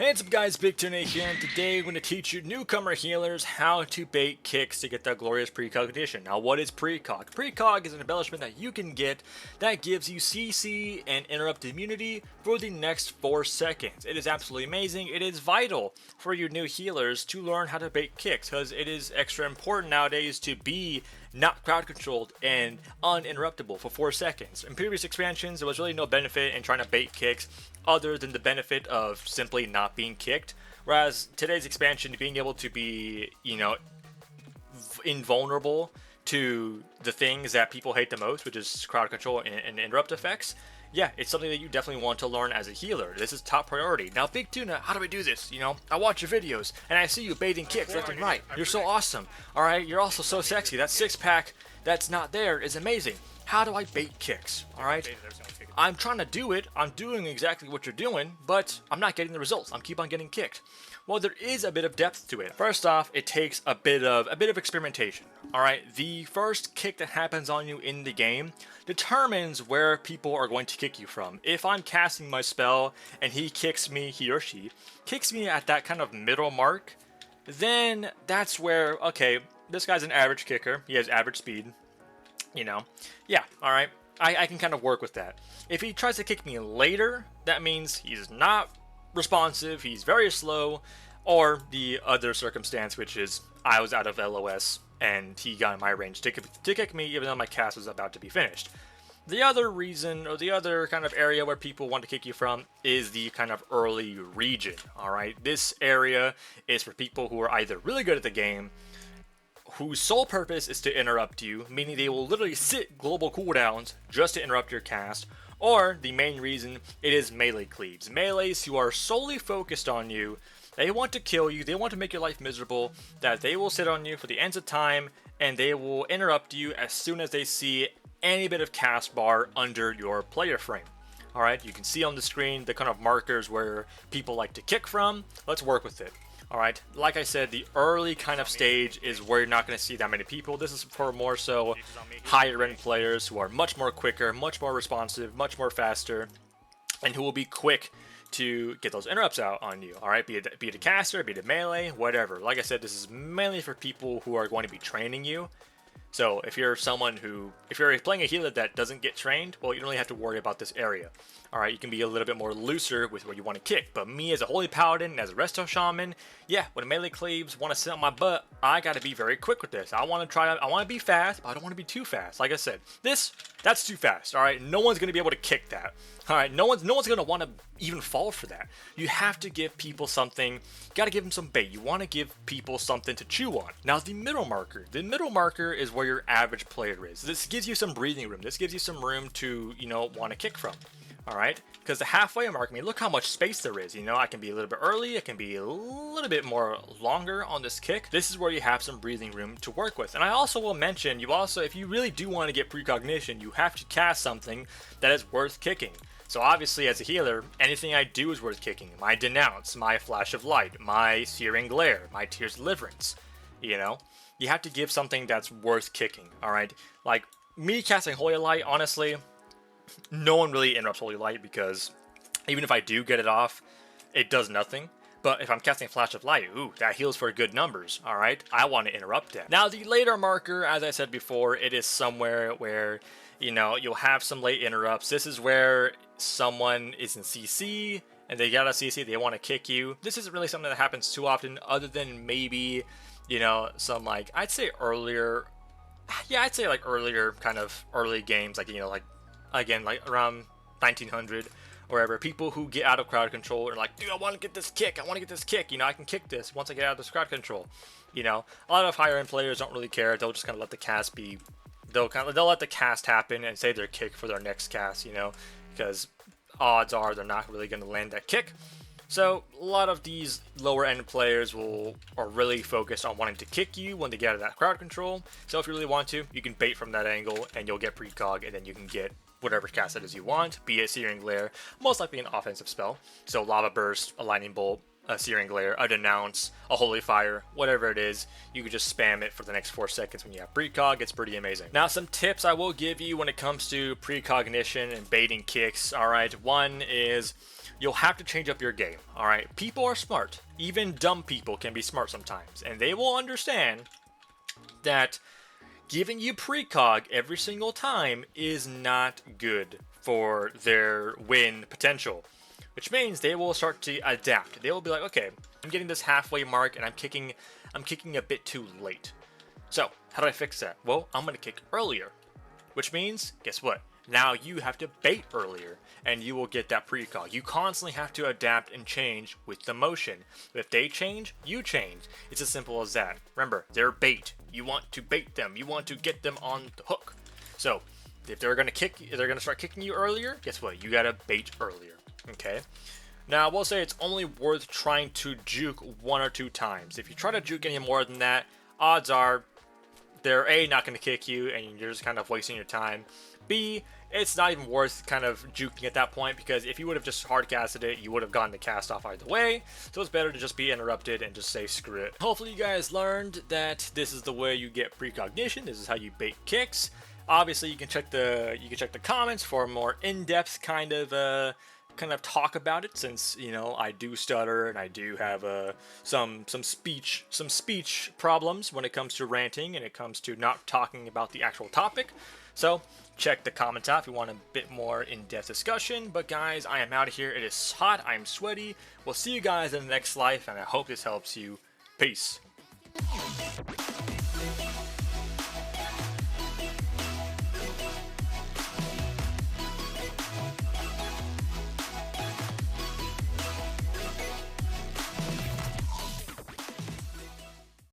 Hey, what's up guys, BigTuna here, and today I'm going to teach you newcomer healers how to bait kicks to get that glorious precognition. Now what is precog? Precog is an embellishment that you can get that gives you CC and interrupt immunity for the next 4 seconds. It is absolutely amazing. It is vital for your new healers to learn how to bait kicks because it is extra important nowadays to be not crowd controlled and uninterruptible for 4 seconds. In previous expansions there was really no benefit in trying to bait kicks other than the benefit of simply not being kicked, whereas today's expansion, being able to be, invulnerable to the things that people hate the most, which is crowd control and interrupt effects, yeah, it's something that you definitely want to learn as a healer. This is top priority. Now, BigTuna, how do I do this? I watch your videos and I see you baiting kicks left and right. You're so awesome. All right, you're also so sexy. That six-pack that's not there is amazing. How do I bait kicks? All right, I'm trying to do it. I'm doing exactly what you're doing, but I'm not getting the results. I'm keep on getting kicked. Well, there is a bit of depth to it. First off, it takes a bit of experimentation. All right, the first kick that happens on you in the game determines where people are going to kick you from. If I'm casting my spell and he or she kicks me at that kind of middle mark, then that's where, okay, this guy's an average kicker. He has average speed. Yeah, all right. I can kind of work with that. If he tries to kick me later, that means he's not responsive, he's very slow, or the other circumstance, which is I was out of LOS and he got in my range to kick me even though my cast was about to be finished. The other reason, or the other kind of area where people want to kick you from is the kind of early region, alright? This area is for people who are either really good at the game, whose sole purpose is to interrupt you, meaning they will literally sit global cooldowns just to interrupt your cast, or the main reason, it is melee cleaves. Melees who are solely focused on you, they want to kill you, they want to make your life miserable, that they will sit on you for the ends of time, and they will interrupt you as soon as they see any bit of cast bar under your player frame. Alright, you can see on the screen the kind of markers where people like to kick from. Let's work with it. Alright, like I said, the early kind of stage is where you're not going to see that many people. This is for more so higher end players who are much more quicker, much more responsive, much more faster, and who will be quick to get those interrupts out on you. Alright, be it a caster, be it a melee, whatever. Like I said, this is mainly for people who are going to be training you. So if you're if you're playing a healer that doesn't get trained, well, you don't really have to worry about this area. Alright, you can be a little bit more looser with where you want to kick. But me as a Holy Paladin, as a Resto Shaman, yeah, when melee cleaves want to sit on my butt, I gotta be very quick with this. I want to be fast, but I don't want to be too fast. Like I said, that's too fast. Alright, no one's gonna be able to kick that. Alright, no one's gonna want to even fall for that. You have to give people something, you gotta give them some bait. You want to give people something to chew on. Now the middle marker. The middle marker is where your average player is. This gives you some breathing room. This gives you some room to, want to kick from. Alright, because the halfway mark, look how much space there is. I can be a little bit early, I can be a little bit more longer on this kick. This is where you have some breathing room to work with. And I also will mention, if you really do want to get precognition, you have to cast something that is worth kicking. So obviously as a healer, anything I do is worth kicking. My Denounce, my Flash of Light, my Searing Glare, my Tears Deliverance. You have to give something that's worth kicking, alright? Like, me casting Holy Light, honestly, no one really interrupts Holy Light because even if I do get it off, it does nothing. But if I'm casting Flash of Light, ooh, that heals for good numbers, alright? I want to interrupt that. Now, the later marker, as I said before, it is somewhere where, you'll have some late interrupts. This is where someone is in CC, and they got a CC, they want to kick you. This isn't really something that happens too often, other than maybe, some, I'd say earlier kind of early games, again, around 1900 or wherever, people who get out of crowd control are like, dude, I want to get this kick, I can kick this once I get out of this crowd control. A lot of higher end players don't really care. They'll just kind of let the cast be, they'll let the cast happen and save their kick for their next cast, because odds are they're not really going to land that kick. So a lot of these lower end players are really focused on wanting to kick you when they get out of that crowd control. So if you really want to, you can bait from that angle and you'll get precog, and then you can get whatever cast it is you want, be it Searing Glare, most likely an offensive spell. So Lava Burst, a Lightning Bolt, a Searing Glare, a Denounce, a Holy Fire, whatever it is, you can just spam it for the next 4 seconds when you have precog. It's pretty amazing. Now, some tips I will give you when it comes to precognition and baiting kicks. Alright, one is you'll have to change up your game. Alright, people are smart. Even dumb people can be smart sometimes, and they will understand that giving you precog every single time is not good for their win potential, which means they will start to adapt. They will be like, okay, I'm getting this halfway mark and I'm kicking a bit too late. So how do I fix that? Well, I'm gonna kick earlier, which means, guess what? Now you have to bait earlier and you will get that precog. You constantly have to adapt and change with the motion. If they change, you change. It's as simple as that. Remember, they're bait. You want to bait them. You want to get them on the hook. So if they're gonna start kicking you earlier, guess what? You gotta bait earlier. Okay. Now I will say it's only worth trying to juke 1 or 2 times. If you try to juke any more than that, odds are they're A, not gonna kick you and you're just kind of wasting your time. B, it's not even worth kind of juking at that point, because if you would have just hard casted it, you would have gotten the cast off either way. So it's better to just be interrupted and just say screw it. Hopefully you guys learned that this is the way you get precognition. This is how you bait kicks. Obviously you can check the comments for a more in-depth kind of talk about it, since you know I do stutter and I do have some speech problems when it comes to ranting and it comes to not talking about the actual topic. So check the comments out if you want a bit more in-depth discussion. But guys, I am out of here. It is hot. I'm sweaty. We'll see you guys in the next life, and I hope this helps you. Peace.